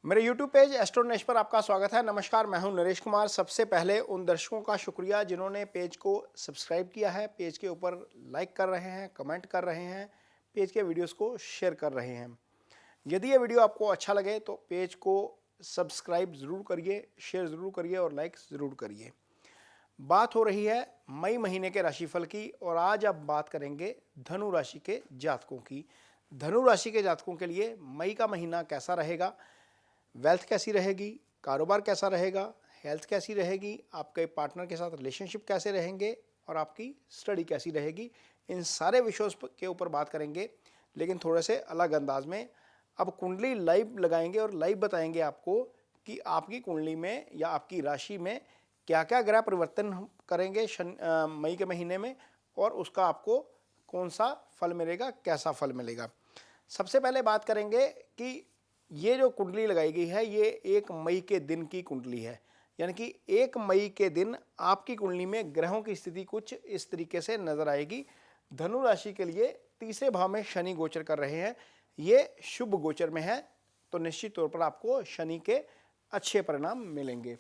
मेरे YouTube page एस्ट्रोनेश पर आपका स्वागत है। नमस्कार, मैं हूं नरेश कुमार। सबसे पहले उन दर्शकों का शुक्रिया जिन्होंने पेज को सब्सक्राइब किया है, पेज के ऊपर लाइक कर रहे हैं, कमेंट कर रहे हैं, पेज के वीडियोस को शेयर कर रहे हैं। यदि ये वीडियो आपको अच्छा लगे तो पेज को सब्सक्राइब ज़रूर करिए, शेयर ज़रूर करिए और लाइक ज़रूर करिए। बात हो रही है मई महीने के राशिफल की और आज आप बात करेंगे धनु राशि के जातकों की। धनु राशि के जातकों के लिए मई का महीना कैसा रहेगा, वेल्थ कैसी रहेगी, कारोबार कैसा रहेगा, हेल्थ कैसी रहेगी, आपके पार्टनर के साथ रिलेशनशिप कैसे रहेंगे और आपकी स्टडी कैसी रहेगी, इन सारे विषयों के ऊपर बात करेंगे, लेकिन थोड़े से अलग अंदाज में। अब कुंडली लाइव लगाएंगे और लाइव बताएंगे आपको कि आपकी कुंडली में या आपकी राशि में क्या क्या ग्रह परिवर्तन करेंगे मई के महीने में और उसका आपको कौन सा फल मिलेगा, कैसा फल मिलेगा। सबसे पहले बात करेंगे कि ये जो कुंडली लगाई गई है ये 1 मई के दिन की कुंडली है, यानी कि 1 मई के दिन आपकी कुंडली में ग्रहों की स्थिति कुछ इस तरीके से नजर आएगी। धनु राशि के लिए तीसरे भाव में शनि गोचर कर रहे हैं, ये शुभ गोचर में है, तो निश्चित तौर पर आपको शनि के अच्छे परिणाम मिलेंगे।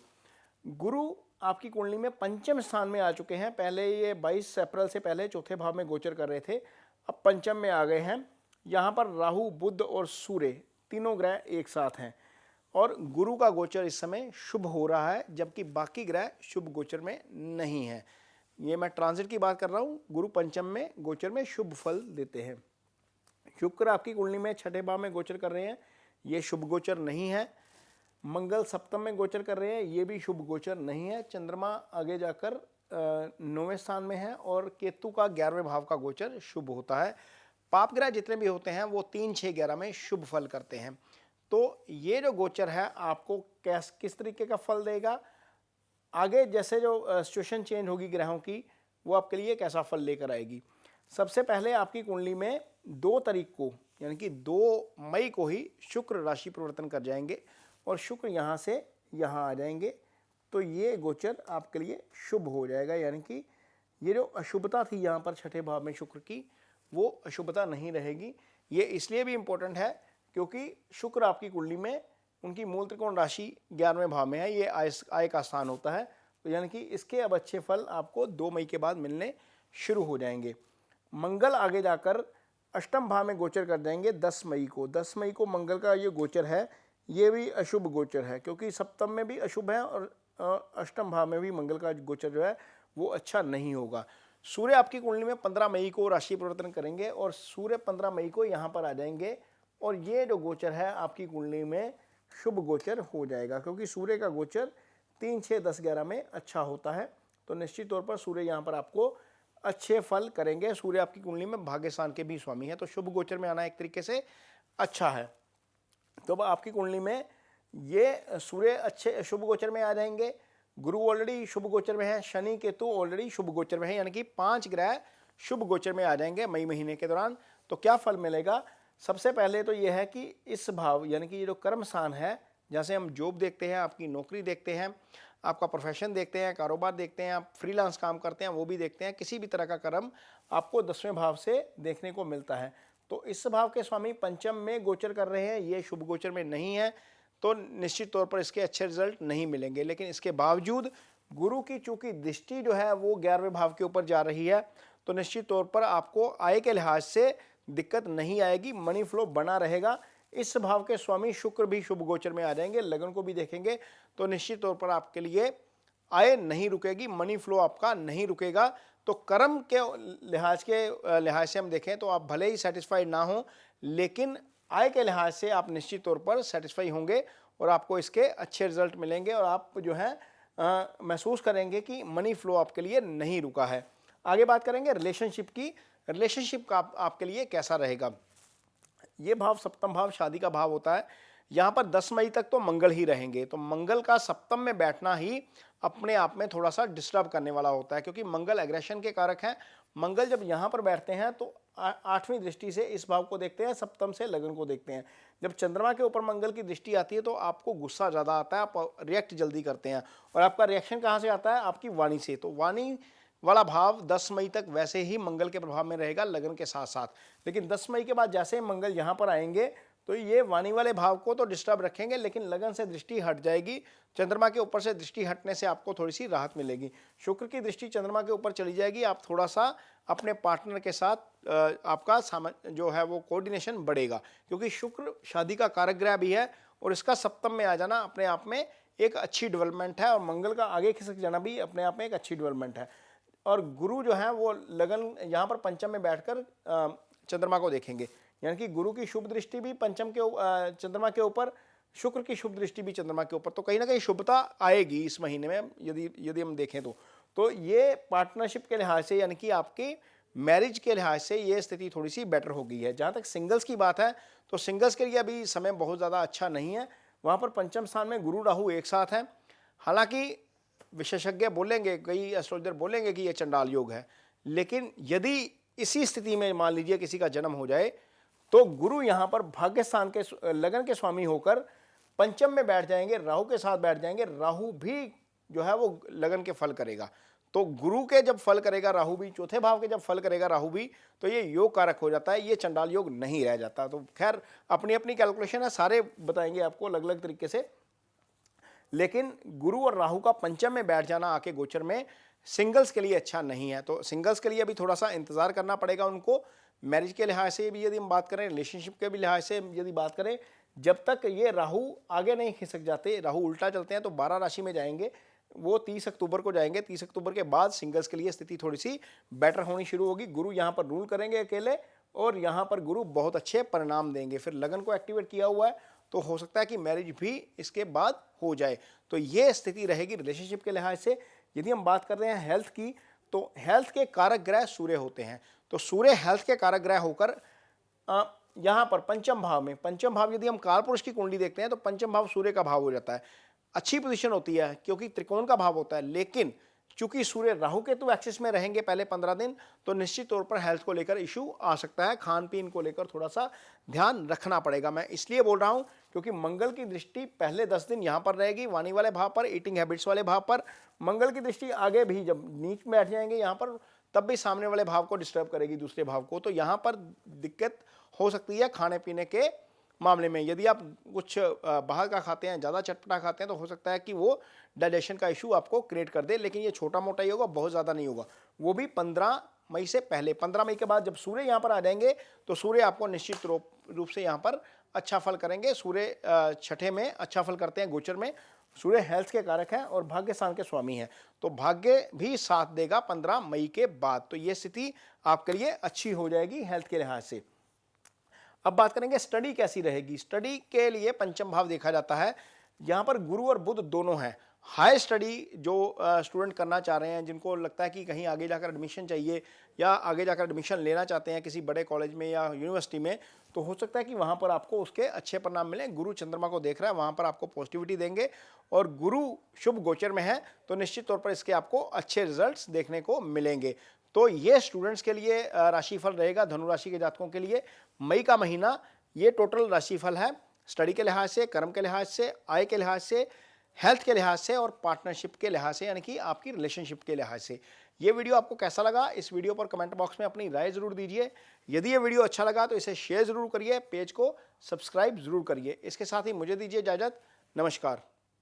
गुरु आपकी कुंडली में पंचम स्थान में आ चुके हैं। पहले ये 22 अप्रैल से पहले चौथे भाव में गोचर कर रहे थे, अब पंचम में आ गए हैं। यहाँ पर राहु, बुध और सूर्य तीनों ग्रह एक साथ हैं और गुरु का गोचर इस समय शुभ हो रहा है, जबकि बाकी ग्रह शुभ गोचर में नहीं है। ये मैं ट्रांजिट की बात कर रहा हूँ। गुरु पंचम में गोचर में शुभ फल देते हैं। शुक्र आपकी कुंडली में छठे भाव में गोचर कर रहे हैं, ये शुभ गोचर नहीं है। मंगल सप्तम में गोचर कर रहे हैं, ये भी शुभ गोचर नहीं है। चंद्रमा आगे जाकर 9वें स्थान में है और केतु का 11वें भाव का गोचर शुभ होता है। पाप ग्रह जितने भी होते हैं वो 3, 6, 11 में शुभ फल करते हैं। तो ये जो गोचर है आपको किस तरीके का फल देगा, आगे जैसे जो सिचुएशन चेंज होगी ग्रहों की वो आपके लिए कैसा फल लेकर आएगी। सबसे पहले आपकी कुंडली में 2 तारीख को यानी कि 2 मई को ही शुक्र राशि परिवर्तन कर जाएंगे और शुक्र यहाँ से यहाँ आ जाएंगे, तो ये गोचर आपके लिए शुभ हो जाएगा। यानी कि ये जो अशुभता थी यहाँ पर छठे भाव में शुक्र की, वो अशुभता नहीं रहेगी। ये इसलिए भी इम्पोर्टेंट है क्योंकि शुक्र आपकी कुंडली में उनकी मूल त्रिकोण राशि 11वें भाव में है, ये आय का स्थान होता है, तो यानी कि इसके अब अच्छे फल आपको 2 मई के बाद मिलने शुरू हो जाएंगे। मंगल आगे जाकर अष्टम भाव में गोचर कर जाएंगे 10 मई को। 10 मई को मंगल का ये गोचर है, ये भी अशुभ गोचर है क्योंकि सप्तम में भी अशुभ है और अष्टम भाव में भी मंगल का गोचर जो है वो अच्छा नहीं होगा। सूर्य आपकी कुंडली में 15 मई को राशि परिवर्तन करेंगे और सूर्य 15 मई को यहाँ पर आ जाएंगे और ये जो गोचर है आपकी कुंडली में शुभ गोचर हो जाएगा क्योंकि सूर्य का गोचर 3, 6, 10, 11 में अच्छा होता है, तो निश्चित तौर पर सूर्य यहाँ पर आपको अच्छे फल करेंगे। सूर्य आपकी कुंडली में भाग्य स्थान के भी स्वामी है, तो शुभ गोचर में आना एक तरीके से अच्छा है। तो अब आपकी कुंडली में ये सूर्य अच्छे शुभ गोचर में आ जाएंगे। गुरु ऑलरेडी शुभ गोचर में है, शनि केतु ऑलरेडी शुभ गोचर में है, यानी कि 5 ग्रह शुभ गोचर में आ जाएंगे मई महीने के दौरान। तो क्या फल मिलेगा? सबसे पहले तो यह है कि इस भाव यानी कि ये जो कर्म स्थान है, जैसे हम जॉब देखते हैं, आपकी नौकरी देखते हैं, आपका प्रोफेशन देखते हैं, कारोबार देखते हैं, आप फ्रीलांस काम करते हैं वो भी देखते हैं, किसी भी तरह का कर्म आपको 10वें भाव से देखने को मिलता है। तो इस भाव के स्वामी पंचम में गोचर कर रहे हैं, ये शुभ गोचर में नहीं है, तो निश्चित तौर पर इसके अच्छे रिजल्ट नहीं मिलेंगे। लेकिन इसके बावजूद गुरु की चूंकि दृष्टि जो है वो 11वें भाव के ऊपर जा रही है, तो निश्चित तौर पर आपको आय के लिहाज से दिक्कत नहीं आएगी, मनी फ्लो बना रहेगा। इस भाव के स्वामी शुक्र भी शुभ गोचर में आ जाएंगे, लगन को भी देखेंगे, तो निश्चित तौर पर आपके लिए आय नहीं रुकेगी, मनी फ्लो आपका नहीं रुकेगा। तो कर्म के लिहाज से हम देखें तो आप भले ही सेटिस्फाइड ना हो, लेकिन आय के लिहाज से आप निश्चित तौर पर सेटिस्फाई होंगे और आपको इसके अच्छे रिजल्ट मिलेंगे और आप जो है महसूस करेंगे कि मनी फ्लो आपके लिए नहीं रुका है। आगे बात करेंगे रिलेशनशिप की। रिलेशनशिप का आपके लिए कैसा रहेगा? ये भाव सप्तम भाव शादी का भाव होता है। यहाँ पर 10 मई तक तो मंगल ही रहेंगे, तो मंगल का सप्तम में बैठना ही अपने आप में थोड़ा सा डिस्टर्ब करने वाला होता है क्योंकि मंगल एग्रेशन के कारक हैं। मंगल जब यहाँ पर बैठते हैं तो 8वीं दृष्टि से इस भाव को देखते हैं, सप्तम से लगन को देखते हैं। जब चंद्रमा के ऊपर मंगल की दृष्टि आती है तो आपको गुस्सा ज़्यादा आता है, आप रिएक्ट जल्दी करते हैं और आपका रिएक्शन कहाँ से आता है? आपकी वाणी से। तो वाणी वाला भाव 10 मई तक वैसे ही मंगल के प्रभाव में रहेगा लगन के साथ साथ, लेकिन 10 मई के बाद जैसे मंगल यहाँ पर आएंगे तो ये वाणी वाले भाव को तो डिस्टर्ब रखेंगे, लेकिन लगन से दृष्टि हट जाएगी। चंद्रमा के ऊपर से दृष्टि हटने से आपको थोड़ी सी राहत मिलेगी। शुक्र की दृष्टि चंद्रमा के ऊपर चली जाएगी, आप थोड़ा सा अपने पार्टनर के साथ आपका जो है वो कोऑर्डिनेशन बढ़ेगा, क्योंकि शुक्र शादी का कारक ग्रह भी है और इसका सप्तम में आ जाना अपने आप में एक अच्छी डेवलपमेंट है, और मंगल का आगे खिसक जाना भी अपने आप में एक अच्छी डेवलपमेंट है। और गुरु जो है वो लगन यहाँ पर पंचम में बैठकर चंद्रमा को देखेंगे, यानी कि गुरु की शुभ दृष्टि भी पंचम के चंद्रमा के ऊपर, शुक्र की शुभ दृष्टि भी चंद्रमा के ऊपर, तो कहीं ना कहीं शुभता आएगी इस महीने में यदि हम देखें तो ये पार्टनरशिप के लिहाज से, यानी कि आपकी मैरिज के लिहाज से ये स्थिति थोड़ी सी बेटर हो गई है। जहाँ तक सिंगल्स की बात है तो सिंगल्स के लिए अभी समय बहुत ज़्यादा अच्छा नहीं है। वहाँ पर पंचम स्थान में गुरु राहु एक साथ हैं। हालांकि विशेषज्ञ बोलेंगे, कई एस्ट्रोलॉजर बोलेंगे कि ये चंडाल योग है, लेकिन यदि इसी स्थिति में मान लीजिए किसी का जन्म हो जाए तो गुरु यहाँ पर भाग्य स्थान के लगन के स्वामी होकर पंचम में बैठ जाएंगे, राहु के साथ बैठ जाएंगे। राहु भी जो है वो लगन के फल करेगा, तो गुरु के जब फल करेगा राहु भी, चौथे भाव के जब फल करेगा राहु भी, तो ये योग कारक हो जाता है, ये चंडाल योग नहीं रह जाता। तो खैर अपनी अपनी कैलकुलेशन है, सारे बताएंगे आपको अलग अलग तरीके से, लेकिन गुरु और राहु का पंचम में बैठ जाना आके गोचर में सिंगल्स के लिए अच्छा नहीं है। तो सिंगल्स के लिए अभी थोड़ा सा इंतजार करना पड़ेगा उनको। मैरिज के लिहाज से भी यदि हम बात करें, रिलेशनशिप के भी लिहाज से यदि बात करें, जब तक ये राहु आगे नहीं खिसक जाते, राहु उल्टा चलते हैं तो 12 राशि में जाएंगे, वो 30 अक्टूबर को जाएंगे। 30 अक्टूबर के बाद सिंगल्स के लिए स्थिति थोड़ी सी बेटर होनी शुरू होगी। गुरु यहाँ पर रूल करेंगे अकेले, और यहाँ पर गुरु बहुत अच्छे परिणाम देंगे। फिर लगन को एक्टिवेट किया हुआ है, तो हो सकता है कि मैरिज भी इसके बाद हो जाए। तो ये स्थिति रहेगी रिलेशनशिप के लिहाज से। यदि हम बात कर रहे हैं हेल्थ की, तो हेल्थ के कारक ग्रह सूर्य होते हैं, तो सूर्य हेल्थ के कारक ग्रह होकर यहाँ पर पंचम भाव में, पंचम भाव यदि हम कालपुरुष की कुंडली देखते हैं तो पंचम भाव सूर्य का भाव हो जाता है। अच्छी पोजीशन होती है क्योंकि त्रिकोण का भाव होता है, लेकिन चूंकि सूर्य राहु केतु एक्सिस में रहेंगे पहले 15 दिन, तो निश्चित तौर पर हेल्थ को लेकर इशू आ सकता है। खान पीन को लेकर थोड़ा सा ध्यान रखना पड़ेगा। मैं इसलिए बोल रहा हूं क्योंकि मंगल की दृष्टि पहले 10 दिन यहां पर रहेगी, वाणी वाले भाव पर, ईटिंग हैबिट्स वाले भाव पर। मंगल की दृष्टि आगे भी जब नीच में बैठ जाएंगे यहां पर, तब भी सामने वाले भाव को डिस्टर्ब करेगी, दूसरे भाव को। तो यहां पर दिक्कत हो सकती है खाने पीने के मामले में। यदि आप कुछ बाहर का खाते हैं, ज़्यादा चटपटा खाते हैं, तो हो सकता है कि वो डाइजेशन का इशू आपको क्रिएट कर दे, लेकिन ये छोटा मोटा ही होगा, बहुत ज़्यादा नहीं होगा। वो भी 15 मई से पहले। 15 मई के बाद जब सूर्य यहाँ पर आ जाएंगे तो सूर्य आपको निश्चित रूप से यहाँ पर अच्छा फल करेंगे। सूर्य छठे में अच्छा फल करते हैं गोचर में। सूर्य हेल्थ के कारक हैं और भाग्य स्थान के स्वामी हैं, तो भाग्य भी साथ देगा 15 मई के बाद। तो ये स्थिति आपके लिए अच्छी हो जाएगी हेल्थ के लिहाज से। अब बात करेंगे स्टडी कैसी रहेगी। स्टडी के लिए पंचम भाव देखा जाता है, यहाँ पर गुरु और बुध दोनों हैं। हाई स्टडी जो स्टूडेंट करना चाह रहे हैं, जिनको लगता है कि कहीं आगे जाकर एडमिशन चाहिए या आगे जाकर एडमिशन लेना चाहते हैं किसी बड़े कॉलेज में या यूनिवर्सिटी में, तो हो सकता है कि वहाँ पर आपको उसके अच्छे परिणाम मिलें। गुरु चंद्रमा को देख रहा है, वहाँ पर आपको पॉजिटिविटी देंगे, और गुरु शुभ गोचर में है, तो निश्चित तौर पर इसके आपको अच्छे रिजल्ट्स देखने को मिलेंगे। तो ये स्टूडेंट्स के लिए राशिफल रहेगा। धनु राशि के जातकों के लिए मई का महीना ये टोटल राशिफल है, स्टडी के लिहाज से, कर्म के लिहाज से, आय के लिहाज से, हेल्थ के लिहाज से और पार्टनरशिप के लिहाज से, यानी कि आपकी रिलेशनशिप के लिहाज से। ये वीडियो आपको कैसा लगा, इस वीडियो पर कमेंट बॉक्स में अपनी राय जरूर दीजिए। यदि ये वीडियो अच्छा लगा तो इसे शेयर जरूर करिए, पेज को सब्सक्राइब जरूर करिए। इसके साथ ही मुझे दीजिए इजाजत। नमस्कार।